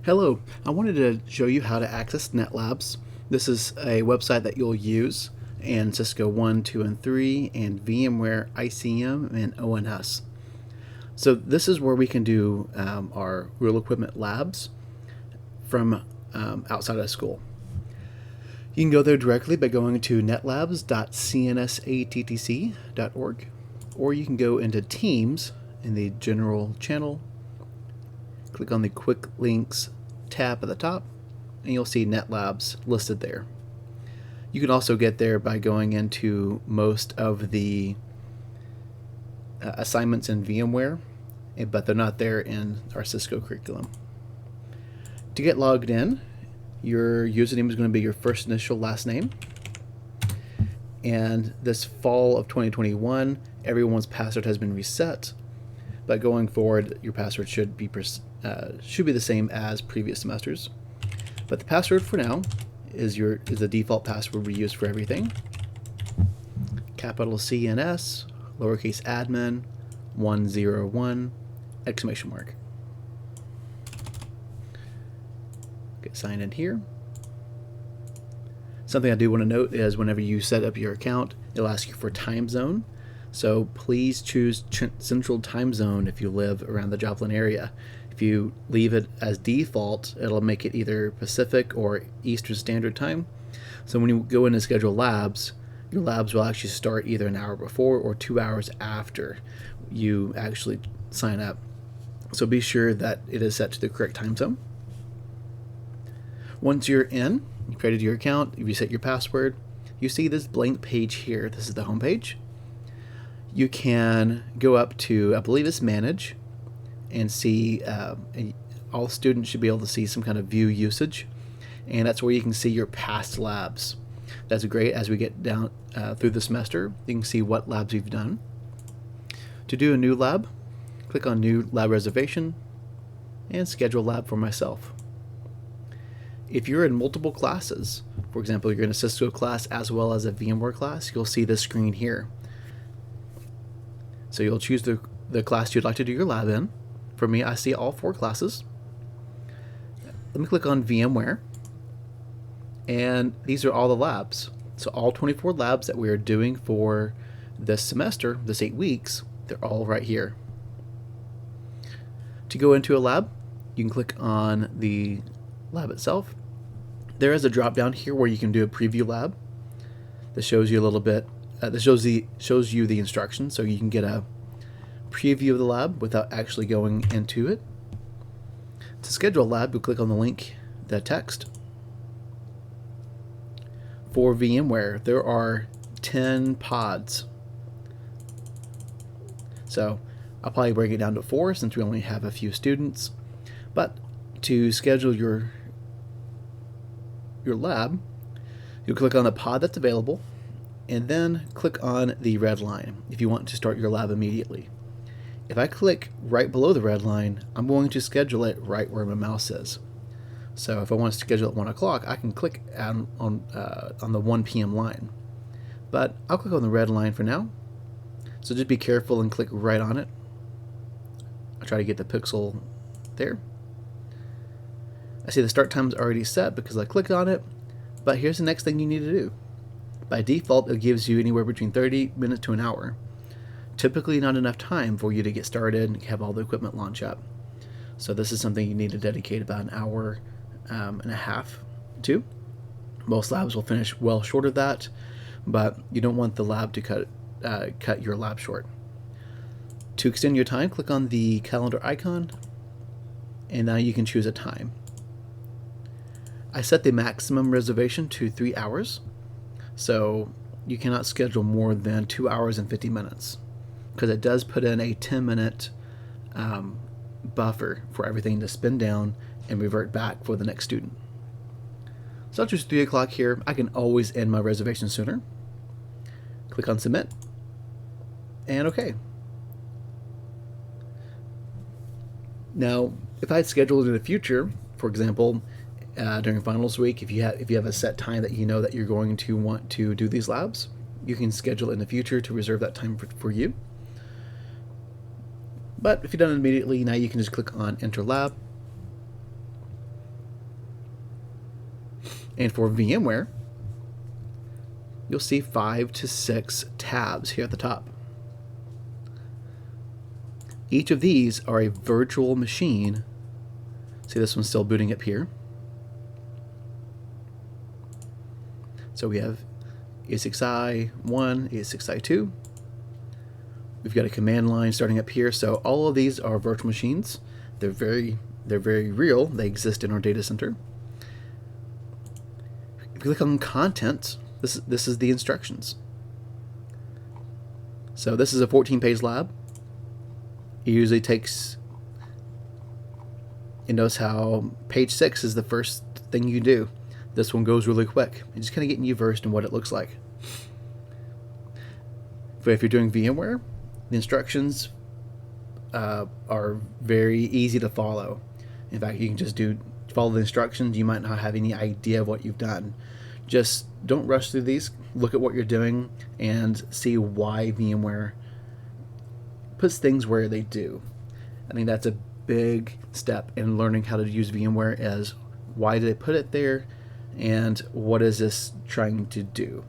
Hello, I wanted to show you how to access Netlabs. This is a website that you'll use in Cisco 1, 2, and 3, and VMware, ICM, and ONS. So this is where we can do our real equipment labs from outside of school. You can go there directly by going to netlabs.cnsattc.org, or you can go into Teams in the General channel, click on the Quick Links tab at the top, and you'll see Netlabs listed there. You can also get there by going into most of the assignments in VMware, but they're not there in our Cisco curriculum. To get logged in, your username is going to be your first initial last name. And this fall of 2021, everyone's password has been reset. But going forward, your password should be the same as previous semesters. But the password for now is the default password we use for everything. Capital CNS, lowercase admin, 101, exclamation mark. Get signed in here. Something I do want to note is whenever you set up your account, it'll ask you for time zone. So please choose Central Time Zone if you live around the Joplin area. If you leave it as default, it'll make it either Pacific or Eastern Standard Time. So when you go in and schedule labs, your labs will actually start either an hour before or 2 hours after you actually sign up. So be sure that it is set to the correct time zone. Once you're in, you created your account, you reset your password, you see this blank page here. This is the home page. You can go up to, I believe it's Manage, and see all students should be able to see some kind of view usage, and that's where you can see your past labs. That's great. As we get down through the semester, you can see what labs you've done. To do a new lab, click on New Lab Reservation and Schedule Lab for myself. If you're in multiple classes, for example, you're in a Cisco class as well as a VMware class, you'll see this screen here. So you'll choose the class you'd like to do your lab in. For me, I see all 4 classes. Let me click on VMware. And these are all the labs. So all 24 labs that we are doing for this semester, this 8 weeks, they're all right here. To go into a lab, you can click on the lab itself. There is a drop down here where you can do a preview lab. This shows you a little bit. This shows you the instructions, so you can get a preview of the lab without actually going into it. To schedule a lab, you'll click on the link, the text. For VMware, there are 10 pods. So I'll probably break it down to 4 since we only have a few students. But to schedule your lab, you'll click on the pod that's available, and then click on the red line if you want to start your lab immediately. If I click right below the red line, I'm going to schedule it right where my mouse is. So if I want to schedule at 1 o'clock, I can click on the 1 p.m. line. But I'll click on the red line for now. So just be careful and click right on it. I'll try to get the pixel there. I see the start time is already set because I clicked on it, but here's the next thing you need to do. By default, it gives you anywhere between 30 minutes to an hour. Typically not enough time for you to get started and have all the equipment launch up. So this is something you need to dedicate about an hour and a half to. Most labs will finish well short of that, but you don't want the lab to cut your lab short. To extend your time, click on the calendar icon, and now you can choose a time. I set the maximum reservation to 3 hours, so you cannot schedule more than 2 hours and 50 minutes, because it does put in a 10-minute buffer for everything to spin down and revert back for the next student. So I'll choose 3 o'clock here. I can always end my reservation sooner. Click on Submit, and OK. Now, if I had scheduled in the future, for example, during finals week, if you have a set time that you know that you're going to want to do these labs, you can schedule in the future to reserve that time for you. But if you've done it immediately, now you can just click on Enter Lab. And for VMware, you'll see 5 to 6 tabs here at the top. Each of these are a virtual machine. See, this one's still booting up here. So we have ESXi1, ESXi2. We've got a command line starting up here. So all of these are virtual machines. They're very real. They exist in our data center. If you click on content, this is the instructions. So this is a 14-page lab. It usually takes, you notice how page 6 is the first thing you do. This one goes really quick. It's just kind of getting you versed in what it looks like. But if you're doing VMware, the instructions are very easy to follow. In fact, you can just follow the instructions. You might not have any idea of what you've done. Just don't rush through these. Look at what you're doing and see why VMware puts things where they do. I think that's a big step in learning how to use VMware, is why did it put it there and what is this trying to do.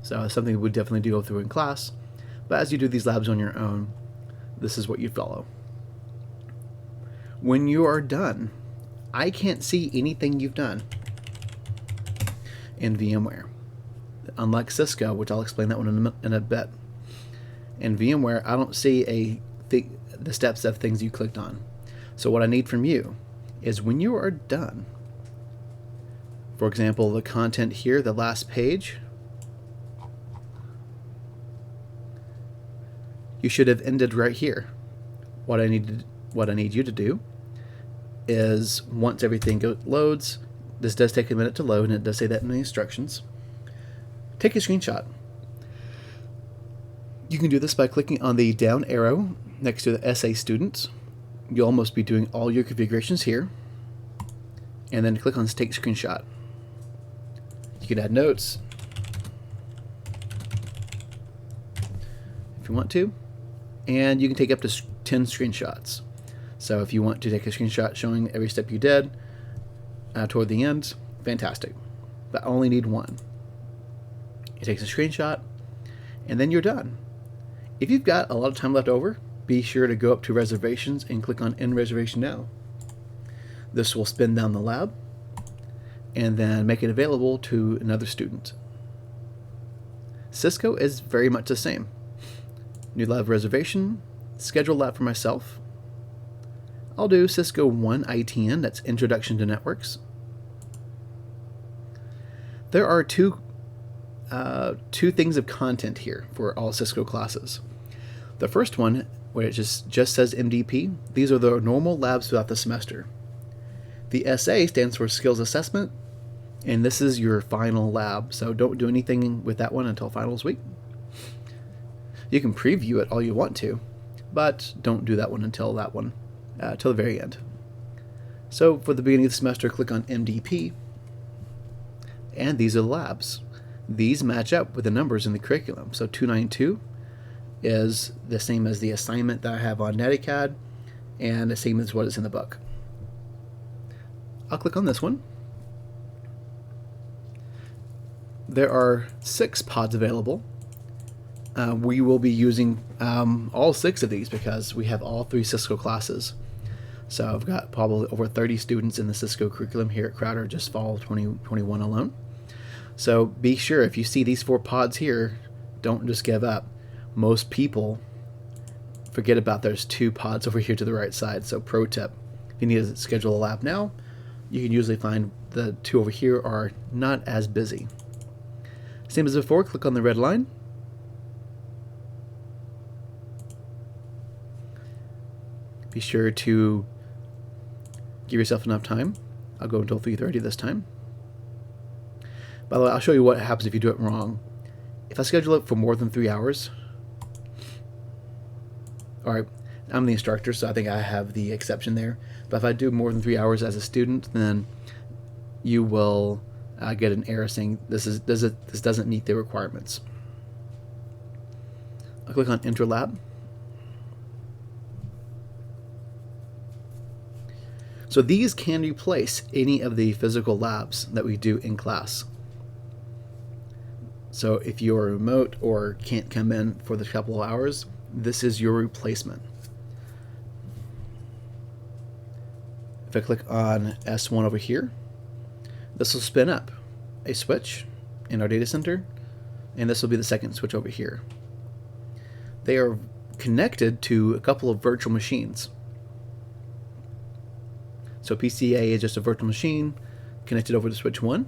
So it's something we definitely do go through in class, but as you do these labs on your own, this is what you follow. When you are done, I can't see anything you've done in VMware. Unlike Cisco, which I'll explain that one in a bit. In VMware, I don't see the steps of things you clicked on. So what I need from you is when you are done, for example, the content here, the last page, you should have ended right here. What I need you to do is, once everything loads, this does take a minute to load, and it does say that in the instructions, take a screenshot. You can do this by clicking on the down arrow next to the SA students. You'll almost be doing all your configurations here, and then click on take screenshot. You can add notes if you want to, and you can take up to 10 screenshots. So if you want to take a screenshot showing every step you did toward the end, fantastic. But I only need one. You take a screenshot, and then you're done. If you've got a lot of time left over, be sure to go up to reservations and click on end reservation now. This will spin down the lab and then make it available to another student. Cisco is very much the same. New lab reservation, schedule lab for myself. I'll do Cisco 1 ITN, that's Introduction to Networks. There are two things of content here for all Cisco classes. The first one, where it just says MDP, these are the normal labs throughout the semester. The SA stands for Skills Assessment, and this is your final lab, so don't do anything with that one until finals week. You can preview it all you want to, but don't do that one until the very end. So for the beginning of the semester, click on MDP, and these are the labs. These match up with the numbers in the curriculum. So 292 is the same as the assignment that I have on Netacad, and the same as what is in the book. I'll click on this one. There are 6 pods available. We will be using all 6 of these because we have all 3 Cisco classes. So I've got probably over 30 students in the Cisco curriculum here at Crowder, just fall 2021 alone. So be sure, if you see these 4 pods here, don't just give up. Most people forget about those 2 pods over here to the right side. So pro tip, if you need to schedule a lab now, you can usually find the 2 over here are not as busy. Same as before, click on the red line. Be sure to give yourself enough time. I'll go until 3:30 this time. By the way, I'll show you what happens if you do it wrong. If I schedule it for more than 3 hours, alright, I'm the instructor, so I think I have the exception there. But if I do more than 3 hours as a student, then you will get an error saying this doesn't meet the requirements. I'll click on Enter Lab. So these can replace any of the physical labs that we do in class. So if you're remote or can't come in for the couple of hours, this is your replacement. If I click on S1 over here, this will spin up a switch in our data center, and this will be the second switch over here. They are connected to a couple of virtual machines. So PCA is just a virtual machine connected over to switch 1,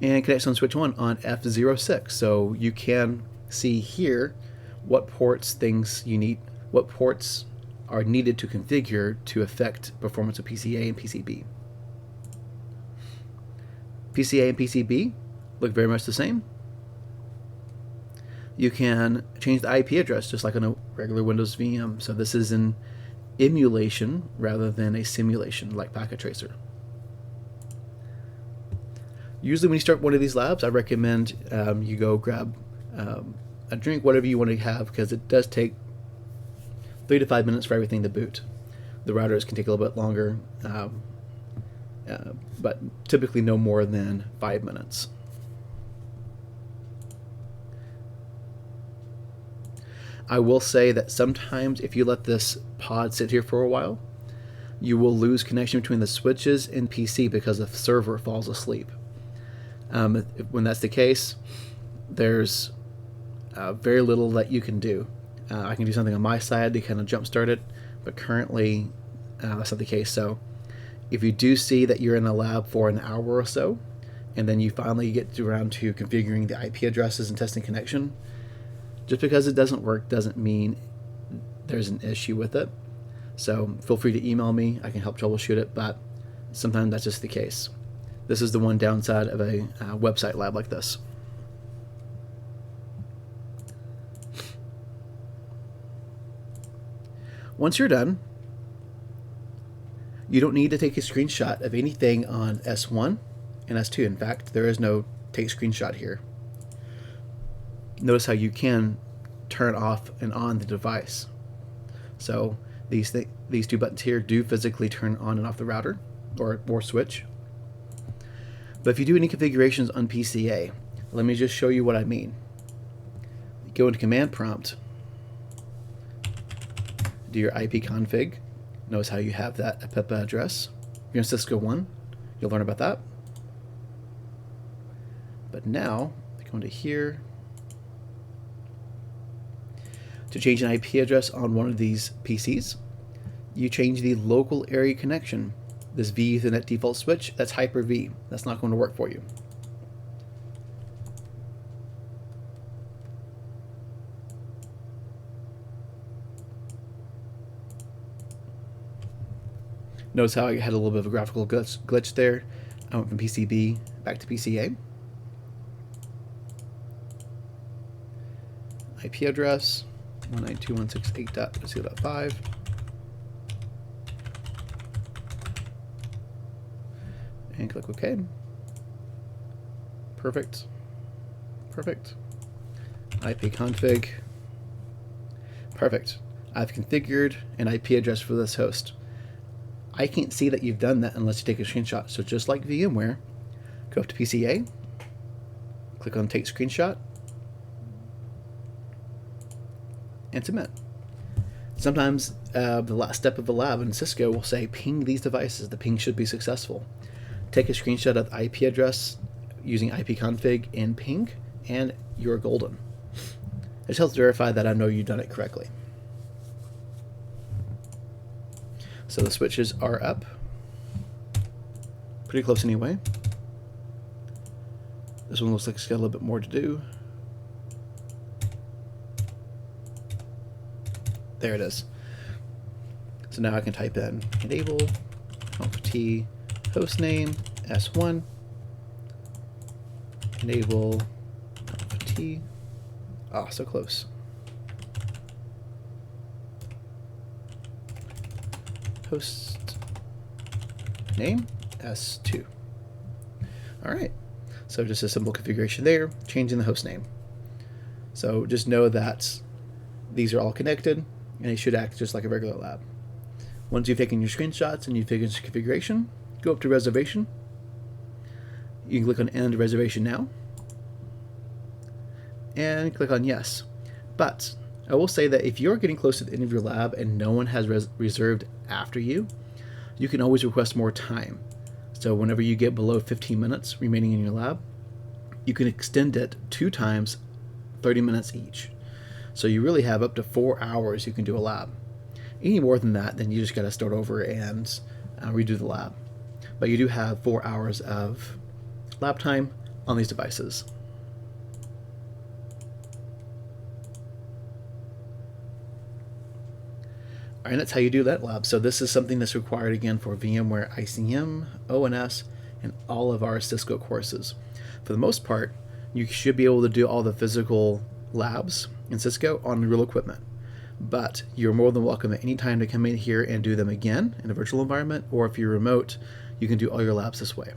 and connects on switch 1 on F06. So you can see here what ports what ports are needed to configure to affect performance of PCA and PCB. PCA and PCB look very much the same. You can change the IP address just like on a regular Windows VM. So this is an emulation rather than a simulation like Packet Tracer. Usually when you start one of these labs, I recommend you go grab a drink, whatever you want to have, because it does take 3 to 5 minutes for everything to boot. The routers can take a little bit longer, but typically no more than 5 minutes. I will say that sometimes if you let this pod sit here for a while, you will lose connection between the switches and PC because the server falls asleep. When that's the case, there's very little that you can do. I can do something on my side to kind of jumpstart it, but currently that's not the case. So if you do see that you're in a lab for an hour or so, and then you finally get around to configuring the IP addresses and testing connection, just because it doesn't work doesn't mean there's an issue with it. So feel free to email me. I can help troubleshoot it, but sometimes that's just the case. This is the one downside of a website lab like this. Once you're done, you don't need to take a screenshot of anything on S1 and S2. In fact, there is no take screenshot here. Notice how you can turn off and on the device. So these two buttons here do physically turn on and off the router or switch. But if you do any configurations on PCA, let me just show you what I mean. You go into command prompt, do your IP config. Notice how you have that APIPA address. If you're in Cisco 1, you'll learn about that. But now, go into here. To change an IP address on one of these PCs, you change the local area connection. This V Ethernet default switch, that's Hyper-V. That's not going to work for you. Notice how I had a little bit of a graphical glitch there. I went from PCB back to PCA. IP address 192.168.0.5. And click OK. Perfect. Perfect. IP config. Perfect. I've configured an IP address for this host. I can't see that you've done that unless you take a screenshot. So just like VMware, go up to PCA, click on Take Screenshot, and submit. Sometimes the last step of the lab in Cisco will say, ping these devices. The ping should be successful. Take a screenshot of the IP address using ipconfig and ping, and you're golden. It just helps verify that I know you've done it correctly. So the switches are up. Pretty close anyway. This one looks like it's got a little bit more to do. There it is. So now I can type in enable conf-t hostname S1 enable conf-t. Ah, so close. Host name S2. All right. So just a simple configuration there, changing the host name. So just know that these are all connected, and it should act just like a regular lab. Once you've taken your screenshots and you've taken your configuration, go up to reservation. You can click on end reservation now and click on yes. But I will say that if you're getting close to the end of your lab and no one has reserved after you, you can always request more time. So whenever you get below 15 minutes remaining in your lab, you can extend it 2 times 30 minutes each. So you really have up to 4 hours you can do a lab. Any more than that, then you just got to start over and redo the lab. But you do have 4 hours of lab time on these devices. All right, that's how you do that lab. So this is something that's required again for VMware ICM, ONS, and all of our Cisco courses. For the most part, you should be able to do all the physical labs in Cisco on real equipment. But you're more than welcome at any time to come in here and do them again in a virtual environment, or if you're remote, you can do all your labs this way.